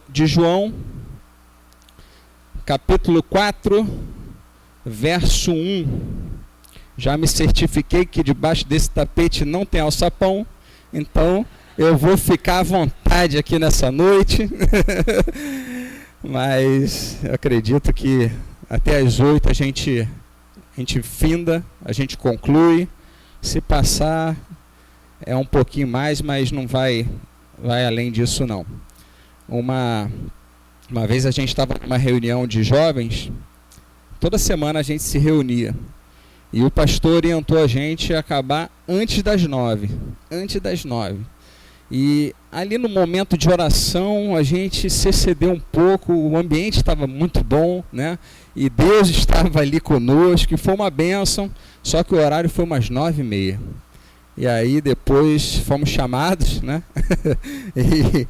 de João, capítulo 4, verso 1. Já me certifiquei que debaixo desse tapete não tem alçapão, então eu vou ficar à vontade aqui nessa noite. Mas eu acredito que até às 8 a gente finda, a gente conclui. Se passar é um pouquinho mais, mas não vai além disso não. Uma vez a gente estava numa reunião de jovens, toda semana a gente se reunia, e o pastor orientou a gente a acabar antes das 9. E ali no momento de oração a gente se excedeu um pouco, o ambiente estava muito bom, né? E Deus estava ali conosco, e foi uma bênção, só que o horário foi umas 9h30. E aí depois fomos chamados, né? E,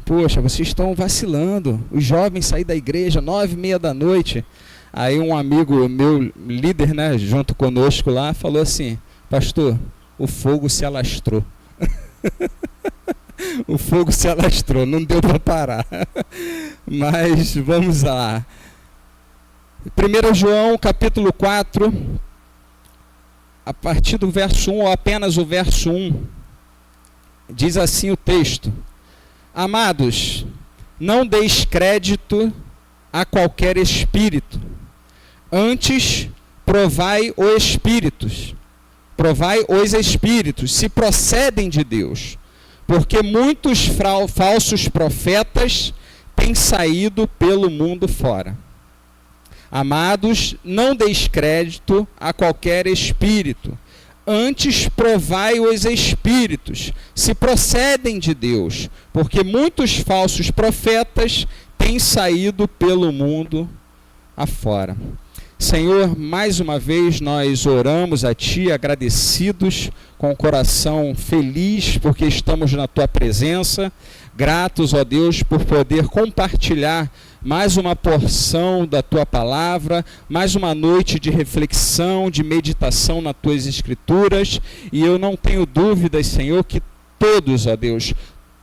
poxa, vocês estão vacilando, os jovens saíram da igreja 9h30 da noite. Aí um amigo meu, líder, né, junto conosco lá, falou assim: pastor, o fogo se alastrou. O fogo se alastrou, não deu para parar. Mas vamos lá. 1 João capítulo 4, a partir do verso 1, ou apenas o verso 1, diz assim o texto: Amados, não deis crédito a qualquer espírito, antes provai os espíritos, se procedem de Deus, porque muitos falsos profetas têm saído pelo mundo fora. Amados, não deis crédito a qualquer espírito, antes provai os espíritos, se procedem de Deus, porque muitos falsos profetas têm saído pelo mundo afora. Senhor, mais uma vez nós oramos a Ti, agradecidos, com o coração feliz, porque estamos na Tua presença, gratos, ó Deus, por poder compartilhar mais uma porção da Tua palavra, mais uma noite de reflexão, de meditação nas Tuas Escrituras, e eu não tenho dúvidas, Senhor, que todos, ó Deus,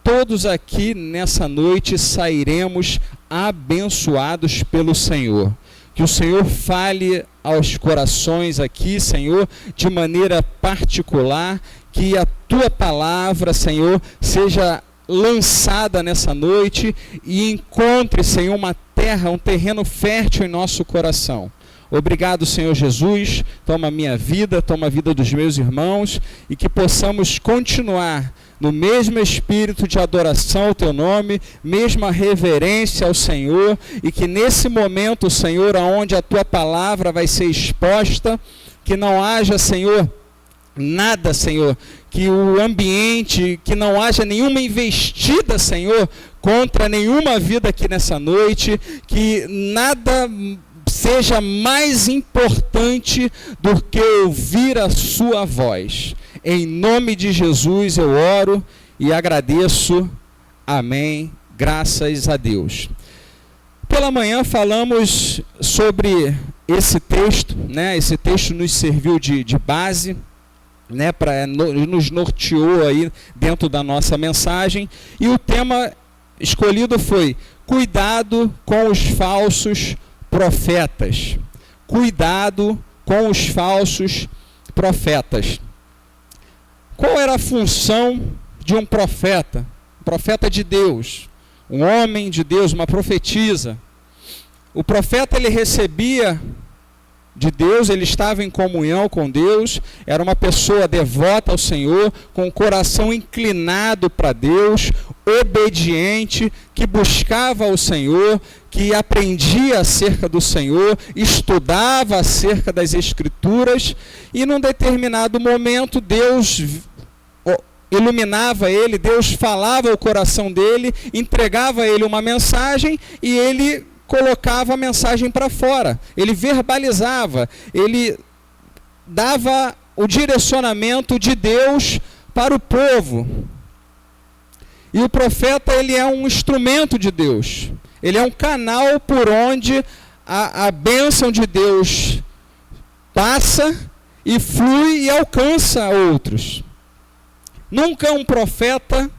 todos aqui nessa noite sairemos abençoados pelo Senhor. Que o Senhor fale aos corações aqui, Senhor, de maneira particular, que a Tua palavra, Senhor, seja lançada nessa noite e encontre, Senhor, uma terra, um terreno fértil em nosso coração. Obrigado, Senhor Jesus, toma a minha vida, toma a vida dos meus irmãos, e que possamos continuar no mesmo espírito de adoração ao Teu nome, mesma reverência ao Senhor, e que nesse momento, Senhor, onde a Tua palavra vai ser exposta, que não haja, Senhor, nada, Senhor, que o ambiente, que não haja nenhuma investida, Senhor, contra nenhuma vida aqui nessa noite, que nada seja mais importante do que ouvir a Sua voz. Em nome de Jesus eu oro e agradeço. Amém. Graças a Deus. Pela manhã falamos sobre esse texto, né? Esse texto nos serviu de base, né? Nos norteou aí dentro da nossa mensagem. E o tema escolhido foi: cuidado com os falsos profetas. Cuidado com os falsos profetas. Qual era a função de um profeta? Um profeta de Deus, um homem de Deus, uma profetisa. O profeta, ele recebia de Deus, ele estava em comunhão com Deus, era uma pessoa devota ao Senhor, com o coração inclinado para Deus, obediente, que buscava o Senhor, que aprendia acerca do Senhor, estudava acerca das Escrituras, e num determinado momento Deus iluminava ele, Deus falava ao coração dele, entregava a ele uma mensagem, e ele colocava a mensagem para fora, ele verbalizava, ele dava o direcionamento de Deus para o povo. E o profeta, ele é um instrumento de Deus, ele é um canal por onde a bênção de Deus passa e flui e alcança outros. Nunca um profeta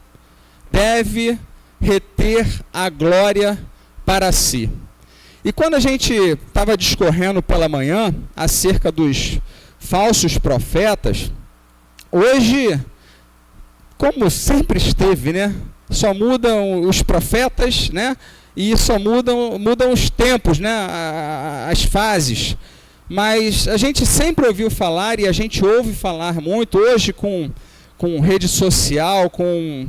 deve reter a glória para si. E quando a gente estava discorrendo pela manhã acerca dos falsos profetas, hoje, como sempre esteve, né? Só mudam os profetas, né? E só mudam os tempos, né? As fases. Mas a gente sempre ouviu falar, e a gente ouve falar muito hoje com rede social, com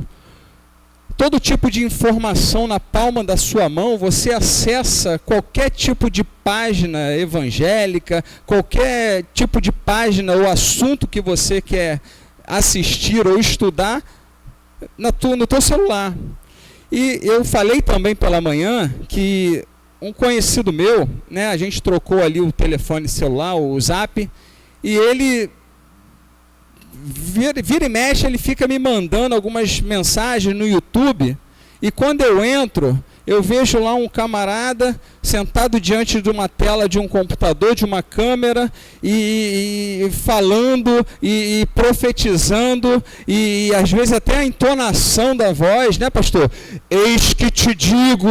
todo tipo de informação na palma da sua mão. Você acessa qualquer tipo de página evangélica, qualquer tipo de página ou assunto que você quer assistir ou estudar no teu celular. E eu falei também pela manhã que um conhecido meu, né, a gente trocou ali o telefone celular, o Zap, e ele vira e mexe, ele fica me mandando algumas mensagens no YouTube, e quando eu entro, eu vejo lá um camarada sentado diante de uma tela de um computador, de uma câmera, e falando, e profetizando, e às vezes até a entonação da voz, né, pastor? Eis que te digo,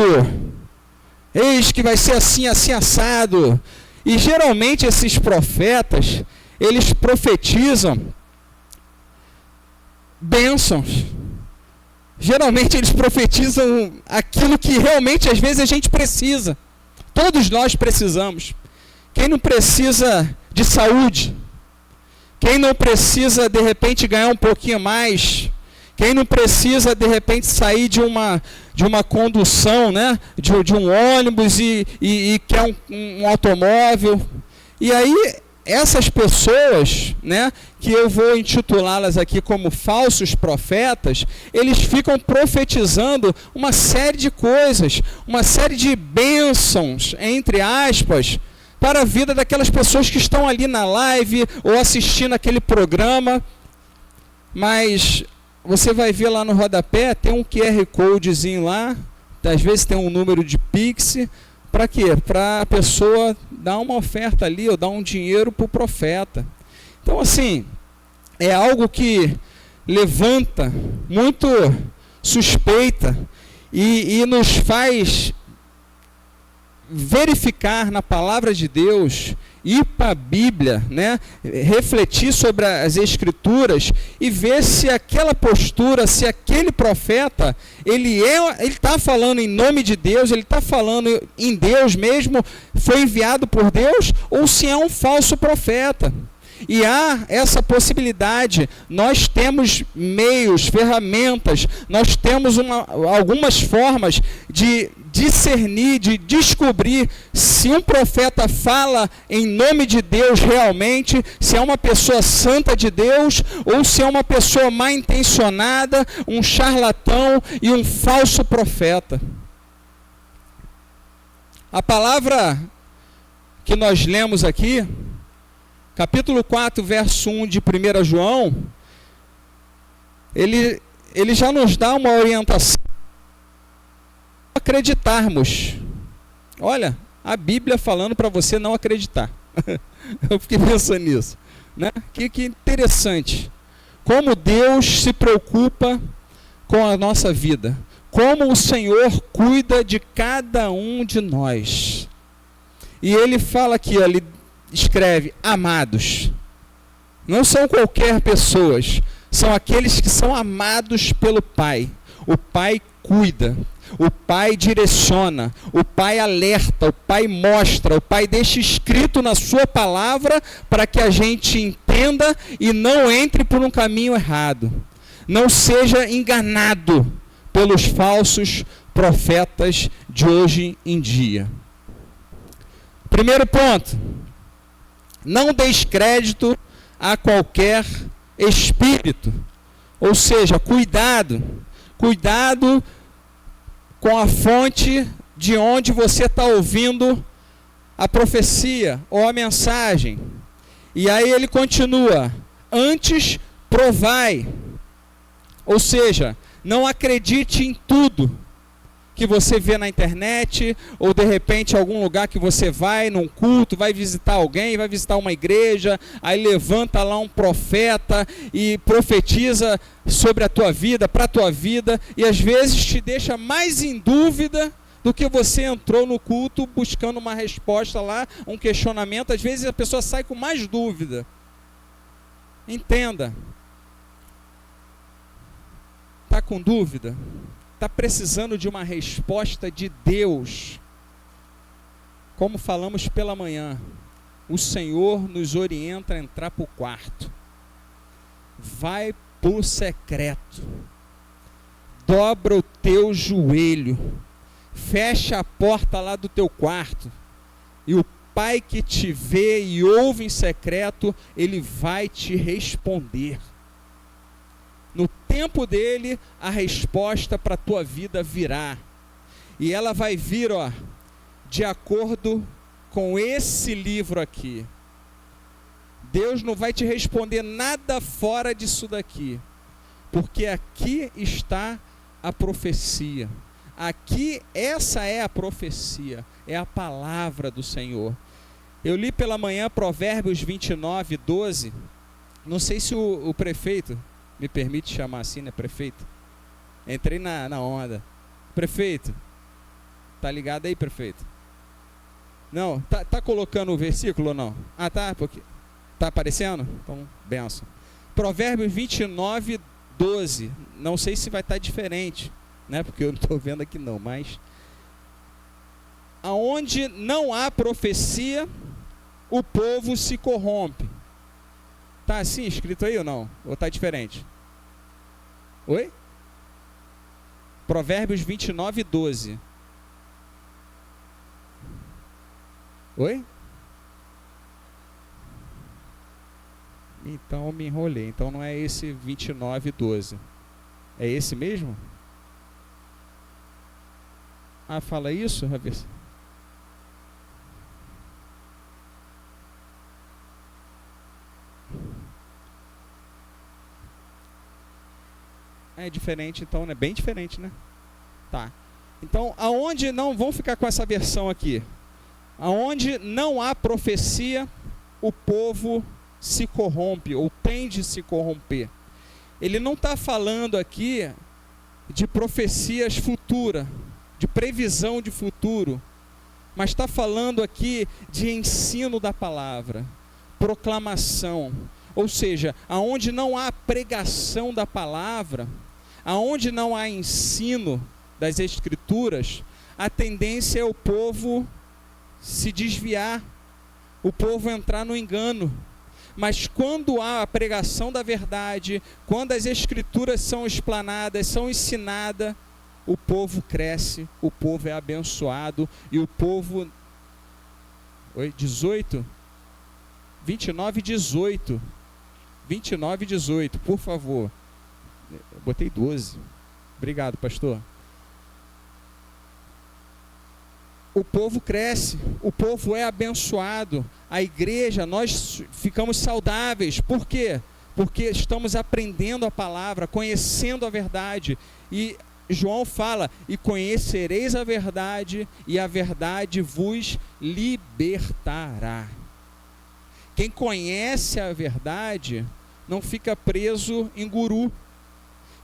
eis que vai ser assim, assim, assado. E geralmente esses profetas, eles profetizam bênçãos. Geralmente eles profetizam aquilo que realmente às vezes a gente precisa. Todos nós precisamos. Quem não precisa de saúde? Quem não precisa de repente ganhar um pouquinho mais? Quem não precisa de repente sair de uma condução, né? de um ônibus e quer um automóvel? E aí essas pessoas, né, que eu vou intitulá-las aqui como falsos profetas, eles ficam profetizando uma série de coisas, uma série de bênçãos, entre aspas, para a vida daquelas pessoas que estão ali na live ou assistindo aquele programa. Mas você vai ver lá no rodapé, tem um QR Codezinho lá, às vezes tem um número de Pix. Para quê? Para a pessoa dar uma oferta ali, ou dar um dinheiro para o profeta. Então, assim, é algo que levanta muito suspeita e nos faz verificar na palavra de Deus, ir para a Bíblia, né? Refletir sobre as Escrituras e ver se aquela postura, se aquele profeta, ele está falando em nome de Deus, ele está falando em Deus mesmo, foi enviado por Deus, ou se é um falso profeta. E há essa possibilidade. Nós temos meios, ferramentas, nós temos algumas formas de discernir, de descobrir se um profeta fala em nome de Deus realmente, se é uma pessoa santa de Deus, ou se é uma pessoa mal intencionada, um charlatão e um falso profeta. A palavra que nós lemos aqui, capítulo 4, verso 1 de 1 João, ele já nos dá uma orientação a acreditarmos. Olha, a Bíblia falando para você não acreditar. Eu fiquei pensando nisso, né? Que interessante. Como Deus se preocupa com a nossa vida. Como o Senhor cuida de cada um de nós. E ele fala aqui, ele escreve, amados. Não são qualquer pessoas, são aqueles que são amados pelo Pai. O Pai cuida, o Pai direciona, o Pai alerta, o Pai mostra, o Pai deixa escrito na sua palavra para que a gente entenda e não entre por um caminho errado. Não seja enganado pelos falsos profetas de hoje em dia. Primeiro ponto. Não deis crédito a qualquer espírito. Ou seja, cuidado com a fonte de onde você está ouvindo a profecia ou a mensagem. E aí ele continua, antes provai. Ou seja, não acredite em tudo. que você vê na internet, ou de repente algum lugar que você vai, num culto, vai visitar alguém, vai visitar uma igreja, aí levanta lá um profeta e profetiza sobre a tua vida, para a tua vida, e às vezes te deixa mais em dúvida do que você entrou no culto buscando uma resposta lá, um questionamento. Às vezes a pessoa sai com mais dúvida. Entenda. Está com dúvida? Está precisando de uma resposta de Deus? Como falamos pela manhã, o Senhor nos orienta a entrar para o quarto. Vai para o secreto. Dobra o teu joelho. Fecha a porta lá do teu quarto. E o Pai que te vê e ouve em secreto, Ele vai te responder. No tempo dele, a resposta para a tua vida virá. E ela vai vir, de acordo com esse livro aqui. Deus não vai te responder nada fora disso daqui. Porque aqui está a profecia. Aqui, essa é a profecia. É a palavra do Senhor. Eu li pela manhã Provérbios 29, 12. Não sei se o prefeito... me permite chamar assim, né, prefeito? Entrei na onda. Prefeito, tá ligado aí, prefeito? Não, tá colocando o versículo ou não? Ah, tá, porque tá aparecendo? Então, benção. Provérbios 29, 12. Não sei se vai estar diferente, né, porque eu não estou vendo aqui não, mas... aonde não há profecia, o povo se corrompe. Tá assim escrito aí ou não? Ou tá diferente? Oi? Provérbios 29, 12. Oi? Então eu me enrolei. Então não é esse 29, 12. É esse mesmo? Ah, fala isso, Ravis? É diferente, então, né? Bem diferente, né? Tá. Então, aonde não... vamos ficar com essa versão aqui. Aonde não há profecia, o povo se corrompe, ou tende a se corromper. Ele não está falando aqui de profecias futuras, de previsão de futuro, mas está falando aqui de ensino da palavra, proclamação. Ou seja, aonde não há pregação da palavra, aonde não há ensino das escrituras, a tendência é o povo se desviar, o povo entrar no engano. Mas quando há a pregação da verdade, quando as escrituras são explanadas, são ensinadas, o povo cresce, o povo é abençoado, e o povo... Oi, 18? 29, 18. 29 e 18, por favor. Eu botei 12. Obrigado, pastor. O povo cresce, o povo é abençoado. A igreja, nós ficamos saudáveis. Por quê? Porque estamos aprendendo a palavra, conhecendo a verdade. E João fala, e conhecereis a verdade, e a verdade vos libertará. Quem conhece a verdade não fica preso em guru.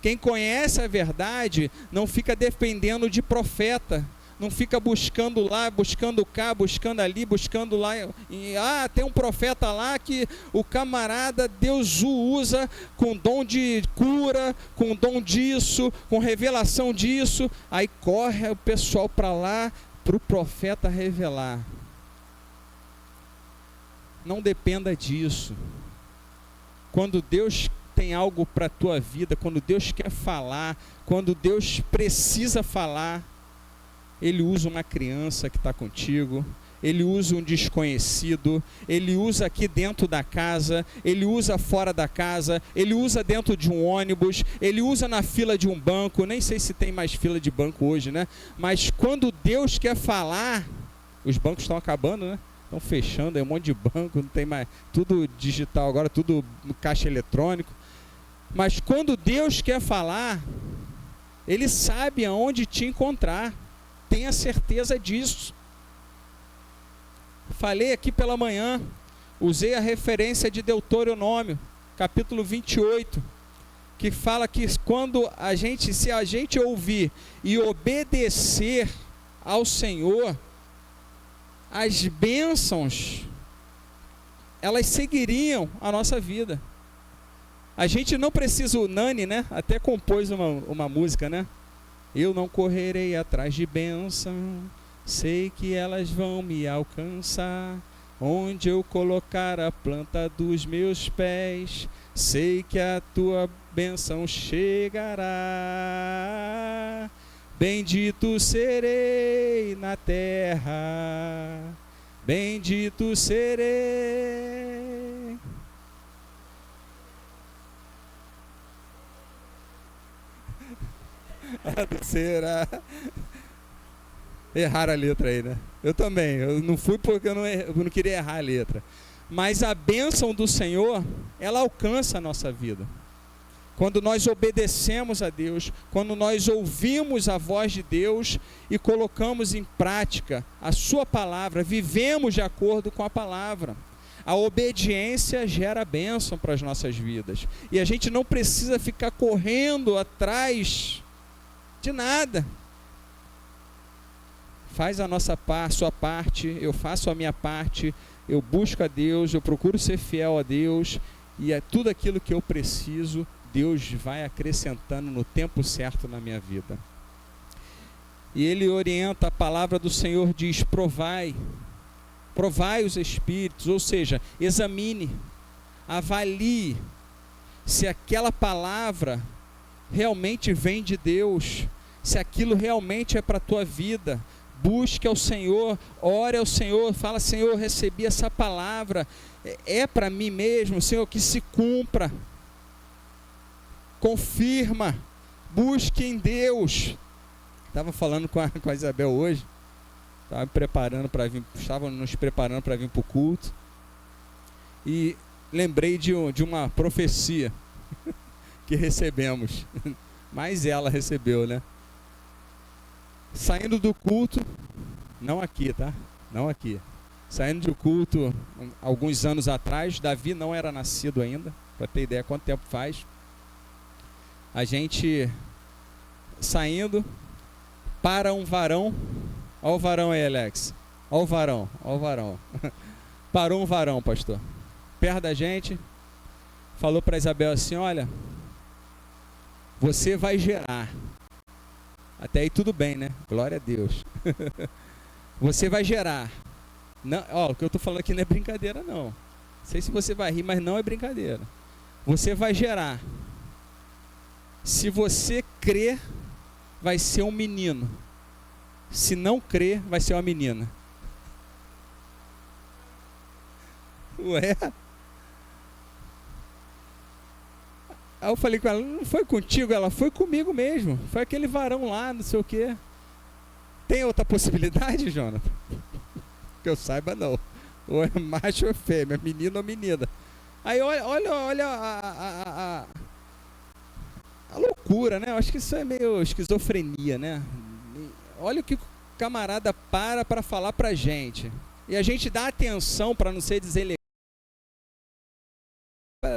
Quem conhece a verdade não fica dependendo de profeta. Não fica buscando lá, buscando cá, buscando ali, buscando lá. E, tem um profeta lá que o camarada, Deus o usa com dom de cura, com dom disso, com revelação disso. Aí corre o pessoal para lá, para o profeta revelar. Não dependa disso. Quando Deus tem algo para a tua vida, quando Deus quer falar, quando Deus precisa falar, Ele usa uma criança que está contigo, Ele usa um desconhecido, Ele usa aqui dentro da casa, Ele usa fora da casa, Ele usa dentro de um ônibus, Ele usa na fila de um banco. Nem sei se tem mais fila de banco hoje, né? Mas quando Deus quer falar, os bancos estão acabando, né? Estão fechando, é um monte de banco, não tem mais, tudo digital agora, tudo caixa eletrônico. Mas quando Deus quer falar, Ele sabe aonde te encontrar. Tenha certeza disso. Falei aqui pela manhã, usei a referência de Deuteronômio, capítulo 28, que fala que se a gente ouvir e obedecer ao Senhor, as bênçãos, elas seguiriam a nossa vida. A gente não precisa, o Nani, né, até compôs uma música, né? Eu não correrei atrás de bênção, sei que elas vão me alcançar. Onde eu colocar a planta dos meus pés, sei que a tua bênção chegará. Bendito serei na terra, bendito serei. Será? Errar a letra aí, né? Eu também, eu não fui porque eu não queria errar a letra. Mas a bênção do Senhor, ela alcança a nossa vida. Quando nós obedecemos a Deus, quando nós ouvimos a voz de Deus e colocamos em prática a sua palavra, vivemos de acordo com a palavra. A obediência gera bênção para as nossas vidas. E a gente não precisa ficar correndo atrás de nada. Faz a sua parte, eu faço a minha parte, eu busco a Deus, eu procuro ser fiel a Deus, e é tudo aquilo que eu preciso, Deus vai acrescentando no tempo certo na minha vida. E ele orienta, a palavra do Senhor diz: provai os espíritos, ou seja, examine, avalie se aquela palavra realmente vem de Deus, se aquilo realmente é para a tua vida. Busque ao Senhor, ore ao Senhor, fala: Senhor, recebi essa palavra, é para mim mesmo, Senhor, que se cumpra. Confirma, busque em Deus. Estava falando com a Isabel hoje, estava nos preparando para vir para o culto, e lembrei de uma profecia que recebemos, mas ela recebeu, né? Saindo do culto, não aqui, tá? Não aqui. Saindo do culto, alguns anos atrás, Davi não era nascido ainda, para ter ideia quanto tempo faz. A gente saindo para um varão. Olha o varão aí, Alex. Olha o varão. Parou um varão, pastor, perto da gente. Falou para Isabel assim: olha, você vai gerar. Até aí tudo bem, né? Glória a Deus. Você vai gerar. Não, o que eu estou falando aqui não é brincadeira, não. Não sei se você vai rir, mas não é brincadeira. Você vai gerar. Se você crer, vai ser um menino. Se não crer, vai ser uma menina. Ué? Aí eu falei com ela: não foi contigo? Ela: foi comigo mesmo. Foi aquele varão lá, não sei o quê. Tem outra possibilidade, Jonathan? Que eu saiba, não. Ou é macho ou é fêmea, menino ou menina. Aí olha a loucura, né? Eu acho que isso é meio esquizofrenia, né? Olha o que o camarada para falar pra gente. E a gente dá atenção para não ser deselegante.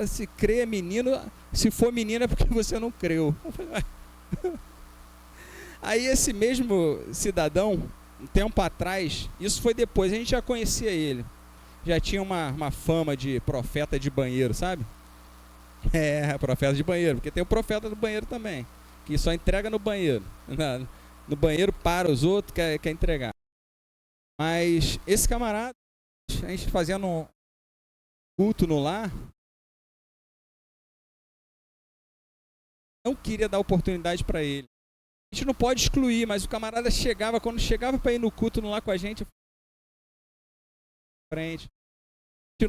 Se crê menino, se for menina é porque você não creu. Aí esse mesmo cidadão, um tempo atrás, isso foi depois, a gente já conhecia ele, já tinha uma fama de profeta de banheiro, sabe? Profeta de banheiro, porque tem o profeta do banheiro também, que só entrega no banheiro, no banheiro para os outros, quer entregar. Mas esse camarada, a gente fazendo um culto no lar, não queria dar oportunidade para ele. A gente não pode excluir, mas o camarada quando chegava para ir no culto no lar com a gente, a gente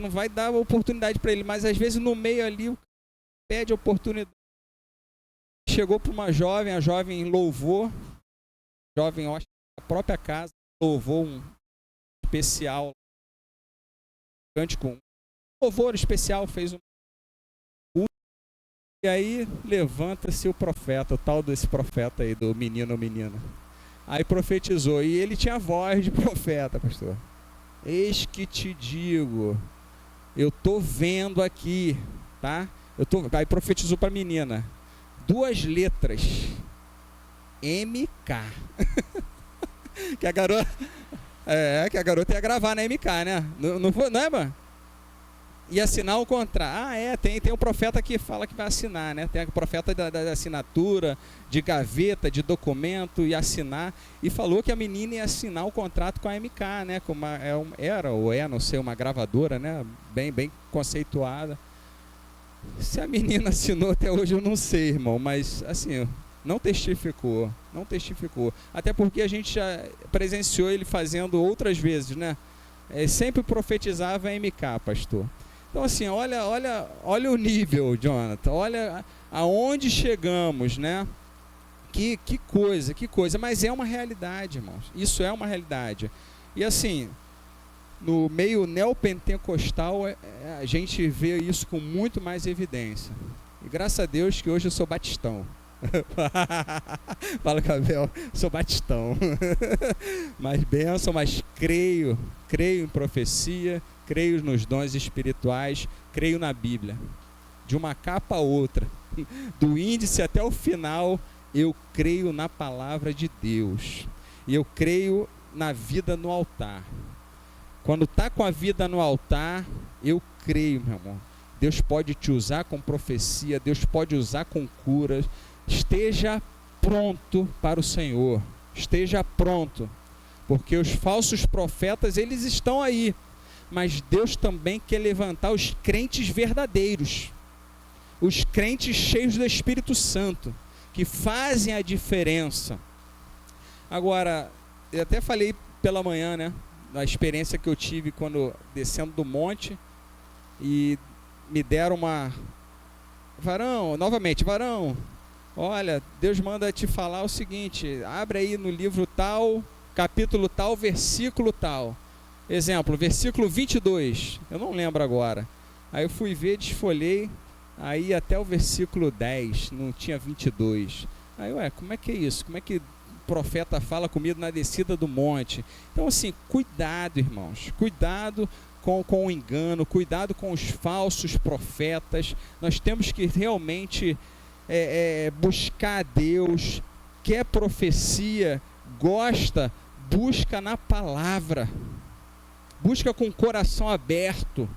não vai dar oportunidade para ele, mas às vezes no meio ali o pede oportunidade. Chegou para uma jovem, a jovem louvou, acho que a própria casa louvou um especial, cântico, um louvor especial, fez um culto, E aí levanta-se o profeta, o tal desse profeta aí, do menino ou menina. Aí profetizou, e ele tinha voz de profeta, pastor. Eis que te digo, eu tô vendo aqui, tá? Aí profetizou para a menina, 2 letras, MK. que a garota ia gravar na MK, né? Não é, mano? E assinar o contrato. Tem um profeta que fala que vai assinar, né? Tem o profeta da assinatura, de gaveta, de documento, e assinar. E falou que a menina ia assinar o contrato com a MK, né? Não sei, uma gravadora, né? Bem conceituada. Se a menina assinou até hoje, eu não sei, irmão. Mas, assim, não testificou. Até porque a gente já presenciou ele fazendo outras vezes, né? Sempre profetizava a MK, pastor. Então, assim, olha o nível, Jonathan, olha aonde chegamos, né? Que coisa, mas é uma realidade, irmãos, isso é uma realidade. E assim, no meio neopentecostal, a gente vê isso com muito mais evidência. E graças a Deus que hoje eu sou batistão. Fala, Cabel, sou batistão. Mas bênção, mas creio em profecia, creio nos dons espirituais, creio na Bíblia. De uma capa a outra, do índice até o final, eu creio na palavra de Deus. E eu creio na vida no altar. Quando está com a vida no altar, eu creio, meu irmão. Deus pode te usar com profecia, Deus pode usar com curas. Esteja pronto para o Senhor. Esteja pronto. Porque os falsos profetas, eles estão aí. Mas Deus também quer levantar os crentes verdadeiros. Os crentes cheios do Espírito Santo. Que fazem a diferença. Agora, eu até falei pela manhã, né? Da experiência que eu tive quando descendo do monte. E me deram varão, olha, Deus manda te falar o seguinte, abre aí no livro tal, capítulo tal, versículo tal. Exemplo, versículo 22, eu não lembro agora. Aí eu fui ver, desfolhei, aí até o versículo 10, não tinha 22. Aí, como é que é isso? Como é que o profeta fala comigo na descida do monte? Então, assim, cuidado, irmãos, cuidado com o engano, cuidado com os falsos profetas. Nós temos que realmente buscar a Deus. Quer profecia, busca na palavra, busca com o coração aberto,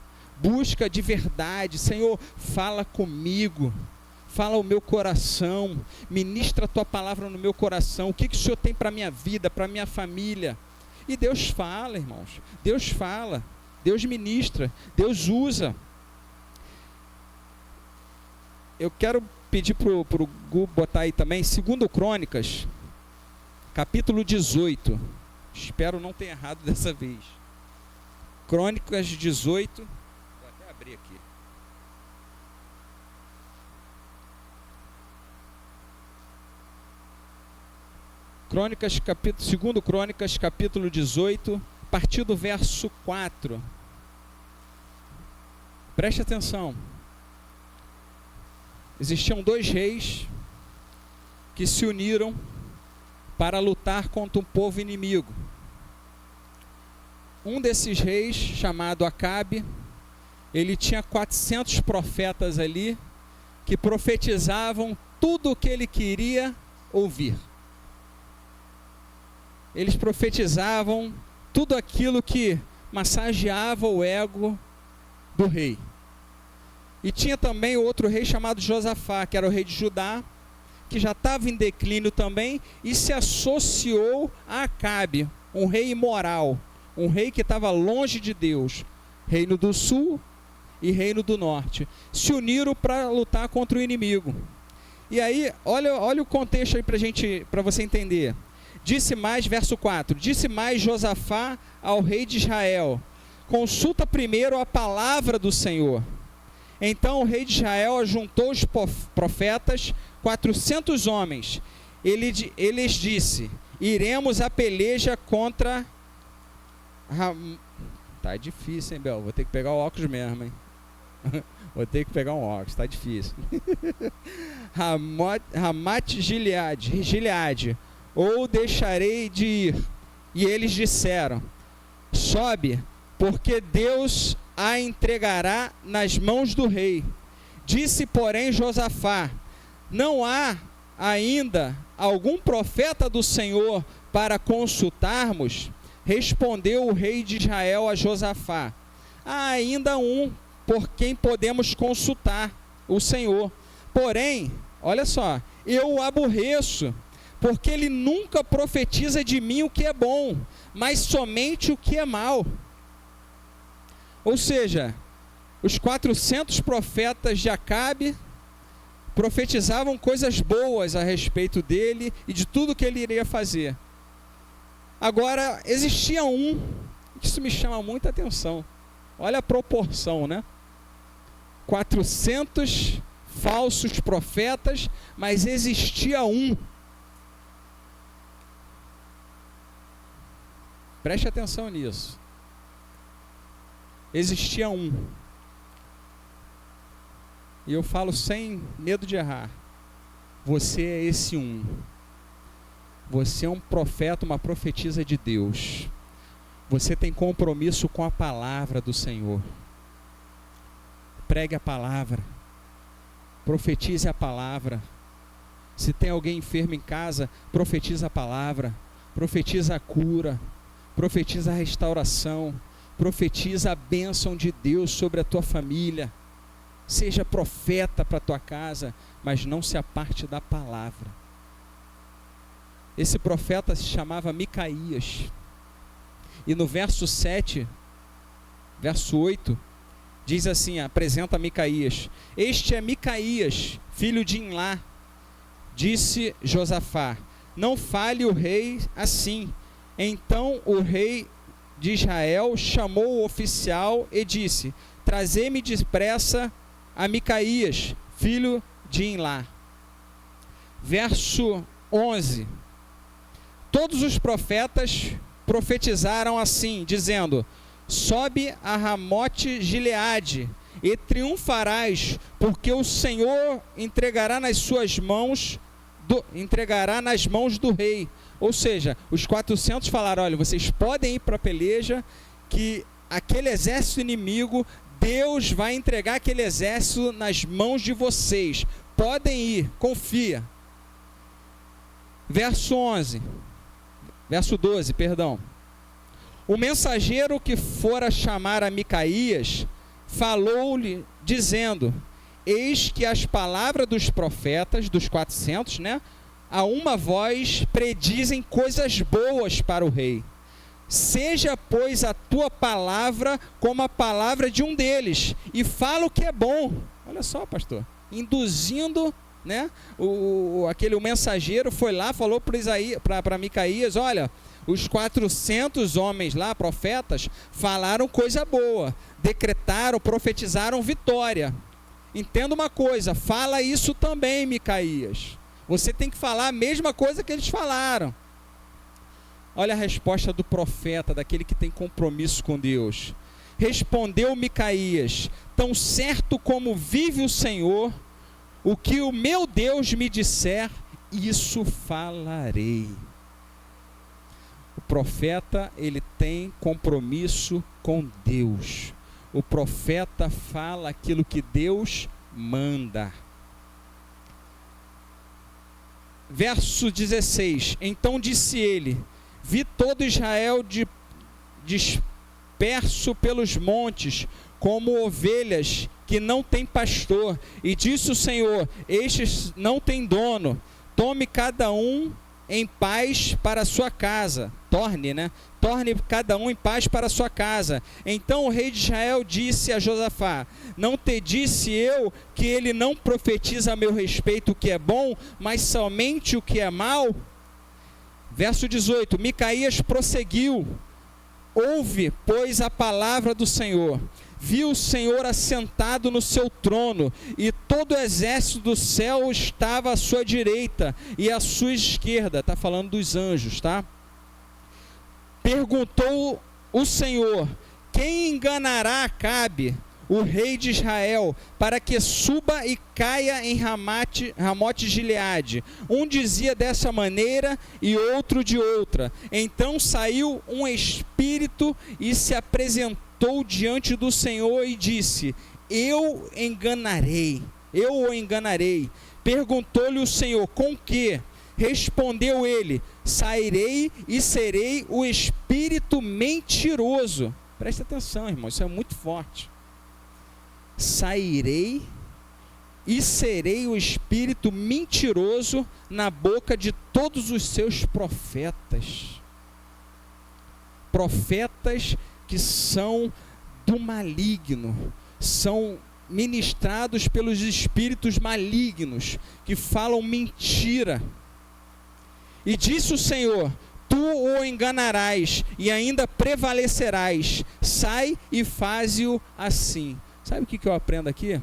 busca de verdade. Senhor, fala comigo, fala o meu coração, ministra a tua palavra no meu coração. O que o Senhor tem para a minha vida, para a minha família? E Deus fala, irmãos, Deus fala, Deus ministra, Deus usa. Eu quero pedir para o Gu botar aí também 2 Crônicas, capítulo 18. Espero não ter errado dessa vez. Crônicas 18. Vou até abrir aqui. Crônicas, 2 Crônicas, capítulo 18, a partir do verso 4. Preste atenção. Existiam 2 reis que se uniram para lutar contra um povo inimigo. Um desses reis, chamado Acabe, ele tinha 400 profetas ali que profetizavam tudo o que ele queria ouvir. Eles profetizavam tudo aquilo que massageava o ego do rei. E tinha também outro rei chamado Josafá, que era o rei de Judá, que já estava em declínio também, e se associou a Acabe, um rei imoral, um rei que estava longe de Deus. Reino do Sul e Reino do Norte se uniram para lutar contra o inimigo. E aí, olha o contexto aí para você entender. Disse mais, verso 4, disse mais Josafá ao rei de Israel: consulta primeiro a palavra do Senhor. Então o rei de Israel ajuntou os profetas, 400 homens. Eles disse: iremos à peleja contra... Tá difícil, hein, Bel? Vou ter que pegar o óculos mesmo, hein? Vou ter que pegar um óculos, está difícil. Ramate Gileade, ou deixarei de ir? E eles disseram: sobe, porque Deus a entregará nas mãos do rei. Disse, porém, Josafá: não há ainda algum profeta do Senhor para consultarmos? Respondeu o rei de Israel a Josafá: há ainda um por quem podemos consultar, o Senhor. Porém, olha só, eu o aborreço, porque ele nunca profetiza de mim o que é bom, mas somente o que é mal. Ou seja, os 400 profetas de Acabe profetizavam coisas boas a respeito dele e de tudo que ele iria fazer. Agora, existia um, isso me chama muita atenção. Olha a proporção, né? 400 falsos profetas, mas existia um. Preste atenção nisso. Existia um. E eu falo sem medo de errar. Você é esse um. Você é um profeta, uma profetisa de Deus. Você tem compromisso com a palavra do Senhor. Pregue a palavra. Profetize a palavra. Se tem alguém enfermo em casa, profetiza a palavra. Profetiza a cura. Profetiza a restauração. Profetiza a bênção de Deus sobre a tua família. Seja profeta para a tua casa, mas não se aparte da palavra. Esse profeta se chamava Micaías. E no verso 7, verso 8, diz assim, apresenta Micaías: este é Micaías, filho de Imlá. Disse Josafá: não fale o rei assim. Então o rei de Israel chamou o oficial e disse: trazei-me depressa a Micaías, filho de Imlá. Verso 11: todos os profetas profetizaram assim, dizendo: sobe a Ramote Gileade e triunfarás, porque o Senhor entregará nas mãos do rei. Ou seja, os 400 falaram: olha, vocês podem ir para a peleja, que aquele exército inimigo, Deus vai entregar aquele exército nas mãos de vocês. Podem ir, confia. Verso 12, perdão. O mensageiro que fora chamar a Micaías falou-lhe, dizendo: eis que as palavras dos profetas, dos 400, né, a uma voz predizem coisas boas para o rei. Seja, pois, a tua palavra como a palavra de um deles, e fala o que é bom. Olha só, pastor, induzindo, né? O mensageiro foi lá, falou para Micaías: olha, os 400 homens lá, profetas, falaram coisa boa, decretaram, profetizaram vitória. Entenda uma coisa, fala isso também, Micaías. Você tem que falar a mesma coisa que eles falaram. Olha a resposta do profeta, daquele que tem compromisso com Deus. Respondeu Micaías: tão certo como vive o Senhor, o que o meu Deus me disser, isso falarei. O profeta, ele tem compromisso com Deus. O profeta fala aquilo que Deus manda. Verso 16: então disse ele: vi todo Israel disperso pelos montes, como ovelhas que não têm pastor. E disse o Senhor: estes não têm dono. Tome cada um em paz para a sua casa. Torne cada um em paz para a sua casa. Então o rei de Israel disse a Josafá: não te disse eu que ele não profetiza a meu respeito o que é bom, mas somente o que é mal? Verso 18: Micaías prosseguiu: ouve, pois, a palavra do Senhor. Viu o Senhor assentado no seu trono, e todo o exército do céu estava à sua direita e à sua esquerda. Está falando dos anjos, tá? Perguntou o Senhor: quem enganará Acabe, o rei de Israel, para que suba e caia em Ramote Gileade. Um dizia dessa maneira e outro de outra. Então saiu um espírito e se apresentou diante do Senhor e disse: eu o enganarei. Perguntou-lhe o Senhor: com que? Respondeu ele: sairei e serei o espírito mentiroso. Presta atenção, irmão, isso é muito forte. Sairei e serei o espírito mentiroso na boca de todos os seus profetas. Profetas que são do maligno, são ministrados pelos espíritos malignos, que falam mentira. E disse o Senhor: tu o enganarás e ainda prevalecerás. Sai e faze-o assim. Sabe o que eu aprendo aqui?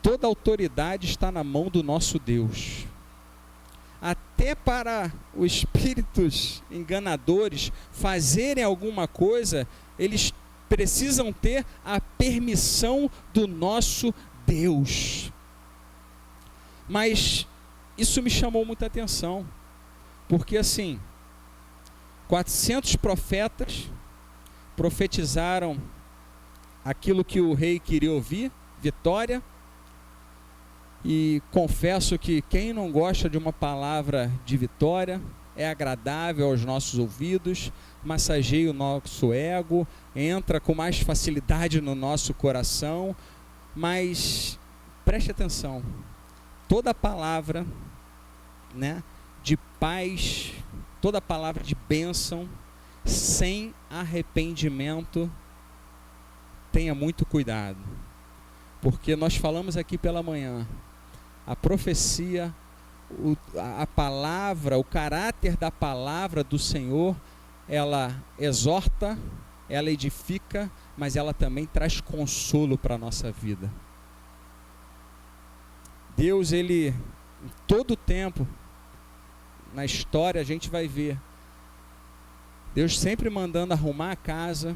Toda autoridade está na mão do nosso Deus. Até para os espíritos enganadores fazerem alguma coisa, eles precisam ter a permissão do nosso Deus. Mas isso me chamou muita atenção, porque assim, 400 profetas profetizaram aquilo que o rei queria ouvir, vitória. E confesso que quem não gosta de uma palavra de vitória, é agradável aos nossos ouvidos, massageia o nosso ego, entra com mais facilidade no nosso coração, mas preste atenção, toda palavra, né, de paz, toda palavra de bênção, sem arrependimento, tenha muito cuidado, porque nós falamos aqui pela manhã, a profecia, a palavra, o caráter da palavra do Senhor, ela exorta, ela edifica, mas ela também traz consolo para a nossa vida. Deus, ele, em todo tempo, na história a gente vai ver, Deus sempre mandando arrumar a casa,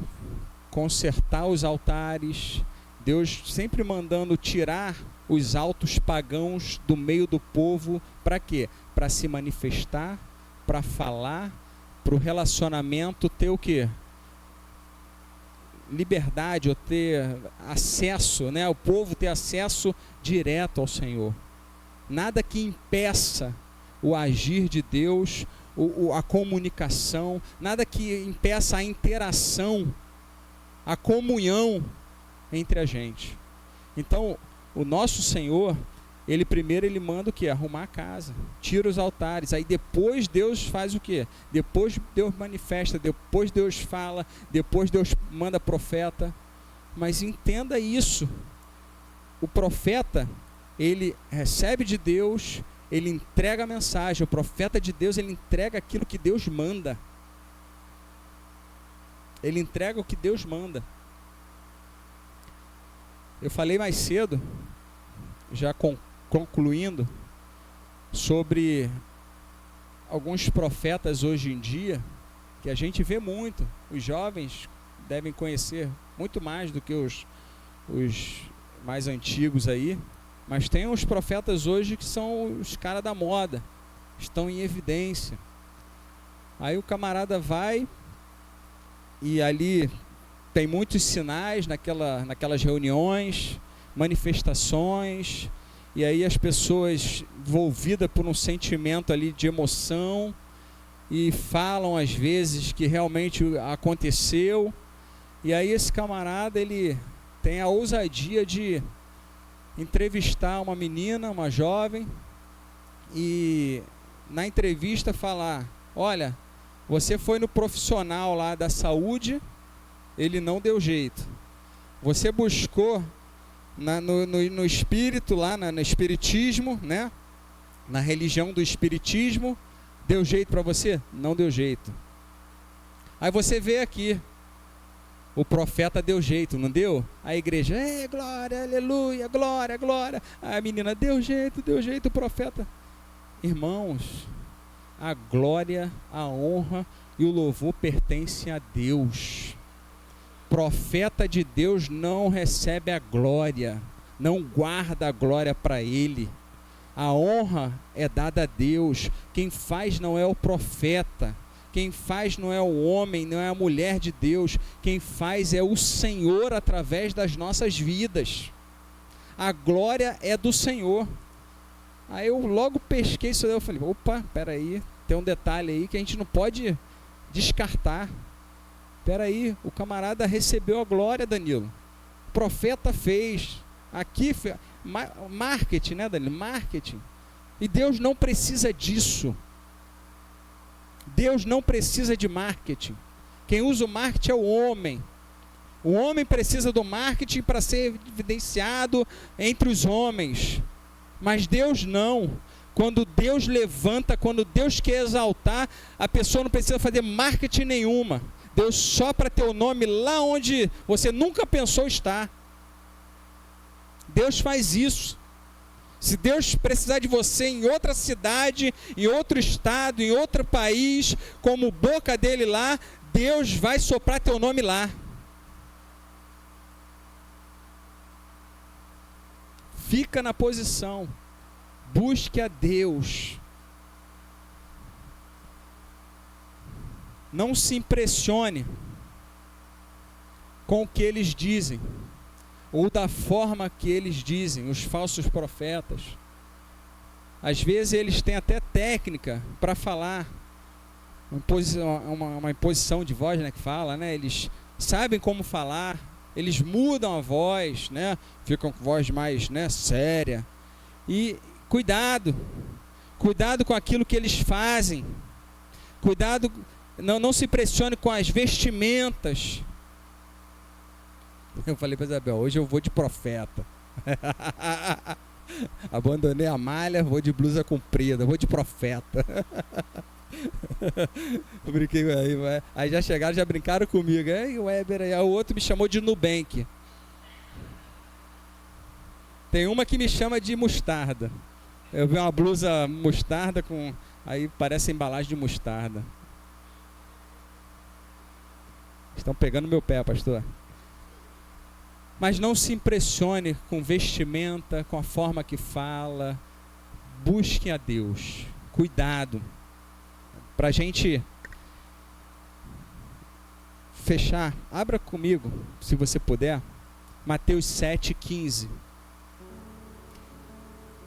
consertar os altares, Deus sempre mandando tirar os altos pagãos do meio do povo, para quê? Para se manifestar, para falar, para o relacionamento ter o quê? Liberdade, ou ter acesso, né? O povo ter acesso direto ao Senhor. Nada que impeça o agir de Deus, a comunicação, nada que impeça a interação, a comunhão entre a gente. Então, o nosso Senhor, ele primeiro ele manda o quê? Arrumar a casa, tira os altares, aí depois Deus faz o quê? Depois Deus manifesta, depois Deus fala, depois Deus manda profeta. Mas entenda isso, o profeta, ele recebe de Deus, ele entrega a mensagem, o profeta de Deus, ele entrega aquilo que Deus manda. Ele entrega o que Deus manda. Eu falei mais cedo, já concluindo, sobre alguns profetas hoje em dia, que a gente vê muito, os jovens devem conhecer muito mais do que os mais antigos aí, mas tem uns profetas hoje que são os caras da moda, estão em evidência. Aí o camarada vai e ali tem muitos sinais naquelas reuniões, manifestações, e aí as pessoas envolvidas por um sentimento ali de emoção e falam às vezes que realmente aconteceu, e aí esse camarada ele tem a ousadia de entrevistar uma menina, uma jovem, e na entrevista falar: olha, você foi no profissional lá da saúde, ele não deu jeito. Você buscou no espírito lá, no espiritismo, né? Na religião do espiritismo, deu jeito para você? Não deu jeito. Aí você vê aqui, o profeta deu jeito, não deu? A igreja, glória, aleluia, glória, glória. A menina, deu jeito, o profeta. Irmãos, a glória, a honra e o louvor pertencem a Deus. profeta de Deus não recebe a glória, não guarda a glória para ele. A honra é dada a Deus. Quem faz não é o profeta, quem faz não é o homem, não é a mulher de Deus. Quem faz é o Senhor através das nossas vidas. A glória é do Senhor. Aí eu logo pesquei isso daí, eu falei, opa, peraí, tem um detalhe aí que a gente não pode descartar. Peraí, o camarada recebeu a glória, Danilo. O profeta fez. Aqui, marketing, né, Danilo? Marketing. E Deus não precisa disso. Deus não precisa de marketing. Quem usa o marketing é o homem. O homem precisa do marketing para ser evidenciado entre os homens. Mas Deus não. Quando Deus levanta, quando Deus quer exaltar, a pessoa não precisa fazer marketing nenhuma. Deus só para ter o nome lá onde você nunca pensou estar. Deus faz isso. Se Deus precisar de você em outra cidade, em outro estado, em outro país, como boca dele lá, Deus vai soprar teu nome lá. Fica na posição. Busque a Deus. Não se impressione com o que eles dizem, ou da forma que eles dizem, os falsos profetas. Às vezes eles têm até técnica para falar, uma imposição de voz, né, que fala, né? Eles sabem como falar, eles mudam a voz, né? Ficam com voz mais, né, séria. E cuidado com aquilo que eles fazem. Cuidado, não se impressione com as vestimentas. Eu falei para Isabel, hoje eu vou de profeta. Abandonei a malha, vou de blusa comprida, vou de profeta. Eu brinquei aí já chegaram, já brincaram comigo. Aí o Weber, aí o outro me chamou de Nubank. Tem uma que me chama de mostarda. Eu vi uma blusa mostarda com, aí parece embalagem de mostarda. Estão pegando meu pé, pastor. Mas não se impressione com vestimenta, com a forma que fala. Busque a Deus. Cuidado. Para a gente fechar, abra comigo, se você puder, Mateus 7,15.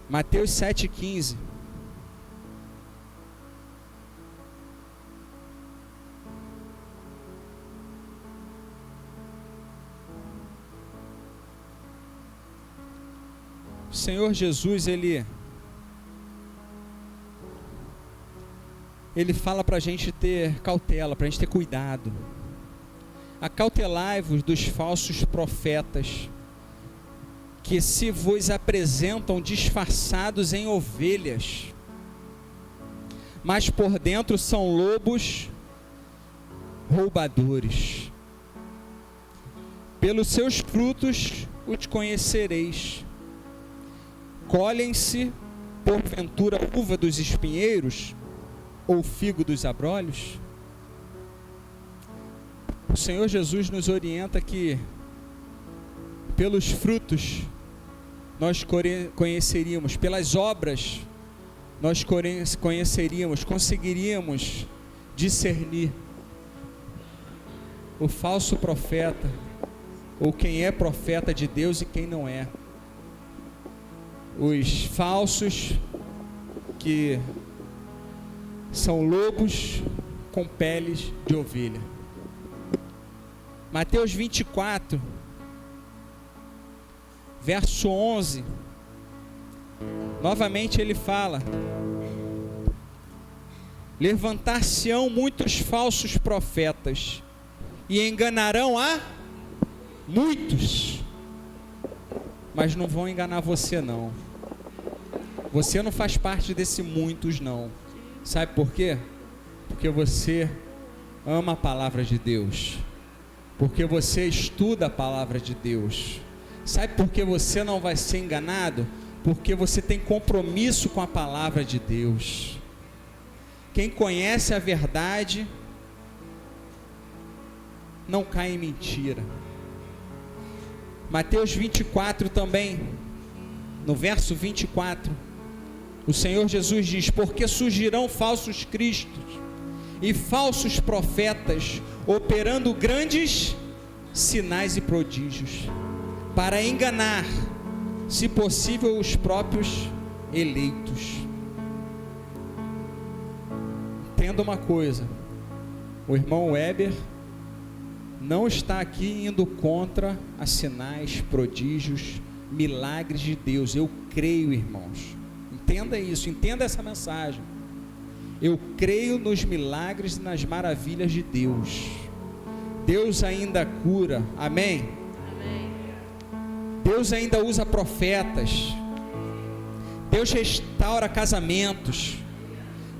Mateus 7,15. O Senhor Jesus, Ele fala para a gente ter cautela, para a gente ter cuidado. Acautelai-vos dos falsos profetas, que se vos apresentam disfarçados em ovelhas, mas por dentro são lobos roubadores. Pelos seus frutos os conhecereis. Colhem-se, porventura, uva dos espinheiros, ou figo dos abrolhos? O Senhor Jesus nos orienta que pelos frutos nós conheceríamos, pelas obras nós conheceríamos, conseguiríamos discernir o falso profeta, ou quem é profeta de Deus e quem não é. Os falsos que são lobos com peles de ovelha. Mateus 24, verso 11, novamente ele fala: levantar-se-ão muitos falsos profetas e enganarão a muitos, mas não vão enganar você não. Você não faz parte desse muitos não. Sabe por quê? Porque você ama a palavra de Deus, porque você estuda a palavra de Deus. Sabe por que você não vai ser enganado? Porque você tem compromisso com a palavra de Deus. Quem conhece a verdade não cai em mentira. Mateus 24 também, no verso 24, o Senhor Jesus diz: porque surgirão falsos cristos e falsos profetas, operando grandes sinais e prodígios, para enganar, se possível, os próprios eleitos. Entenda uma coisa, o irmão Weber não está aqui indo contra as sinais, prodígios, milagres de Deus. Eu creio, irmãos, entenda isso, entenda essa mensagem. Eu creio nos milagres e nas maravilhas de Deus. Deus ainda cura, amém? Amém. Deus ainda usa profetas. Deus restaura casamentos.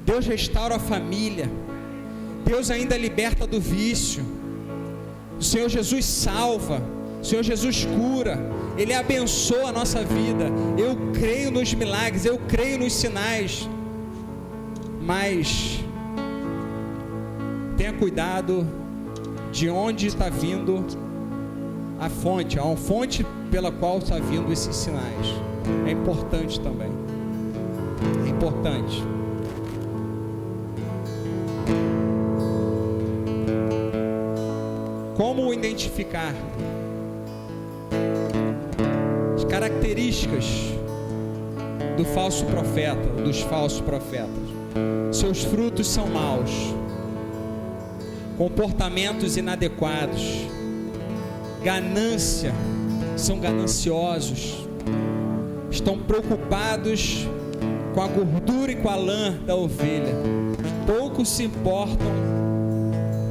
Deus restaura a família. Deus ainda liberta do vício. O Senhor Jesus salva. O Senhor Jesus cura. Ele abençoa a nossa vida. Eu creio nos milagres, eu creio nos sinais. Mas tenha cuidado de onde está vindo a fonte pela qual está vindo esses sinais. É importante também. É importante. Como identificar? As características do falso profeta, dos falsos profetas. Seus frutos são maus, comportamentos inadequados, ganância, são gananciosos, estão preocupados com a gordura e com a lã da ovelha, poucos se importam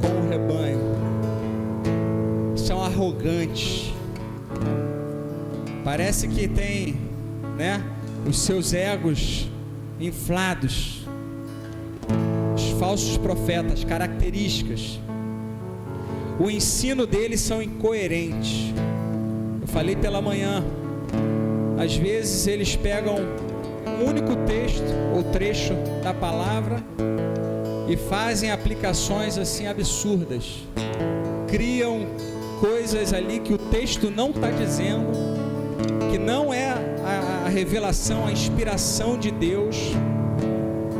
com o rebanho, são arrogantes, parece que tem, os seus egos inflados. Os falsos profetas, características, o ensino deles são incoerentes. Eu falei pela manhã, às vezes eles pegam um único texto ou trecho da palavra e fazem aplicações assim absurdas, criam coisas ali que o texto não está dizendo, que não é a revelação, a inspiração de Deus,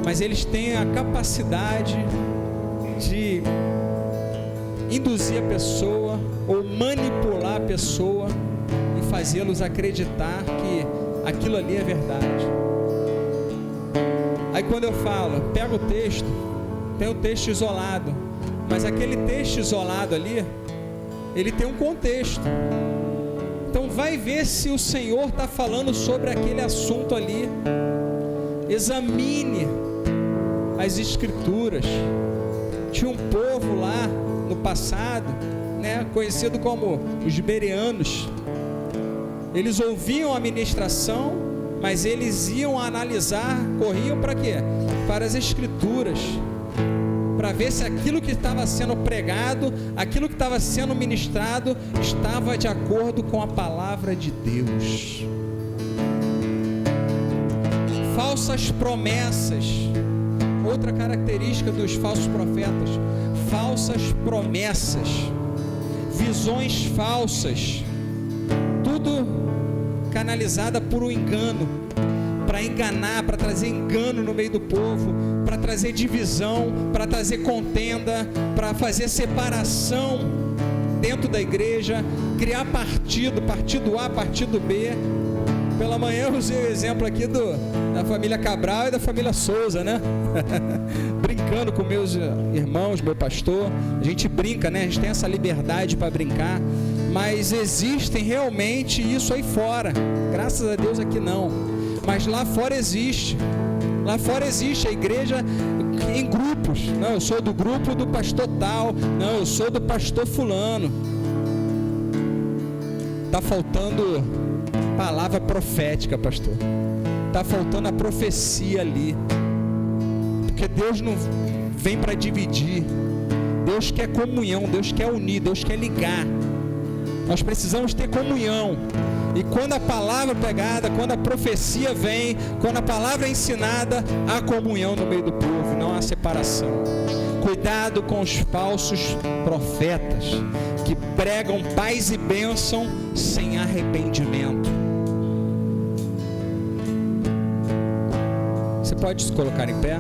mas eles têm a capacidade de induzir a pessoa ou manipular a pessoa e fazê-los acreditar que aquilo ali é verdade. Aí quando eu falo, pega o texto, tem o texto isolado, mas aquele texto isolado ali, ele tem um contexto. Então vai ver se o Senhor está falando sobre aquele assunto ali. Examine as escrituras. Tinha um povo lá no passado, conhecido como os bereanos. Eles ouviam a ministração, mas eles iam analisar, corriam para quê? Para as escrituras, para ver se aquilo que estava sendo pregado, aquilo que estava sendo ministrado, estava de acordo com a palavra de Deus. Falsas promessas. Outra característica dos falsos profetas: falsas promessas, visões falsas, tudo canalizada por um engano, para enganar, para trazer engano no meio do povo, para trazer divisão, para trazer contenda, para fazer separação dentro da igreja, criar partido A, partido B. Pela manhã eu usei o exemplo aqui da família Cabral e da família Souza, brincando com meus irmãos, meu pastor, a gente brinca, a gente tem essa liberdade para brincar, mas existem realmente isso aí fora, graças a Deus aqui não, mas lá fora existe a igreja em grupos. Não, eu sou do grupo do pastor tal, não, eu sou do pastor fulano. Está faltando palavra profética, pastor. Está faltando a profecia ali. Porque Deus não vem para dividir. Deus quer comunhão, Deus quer unir, Deus quer ligar. Nós precisamos ter comunhão. E quando a palavra é pregada, quando a profecia vem, quando a palavra é ensinada, há comunhão no meio do povo, não há separação. Cuidado com os falsos profetas. que pregam paz e bênção sem arrependimento. Você pode se colocar em pé?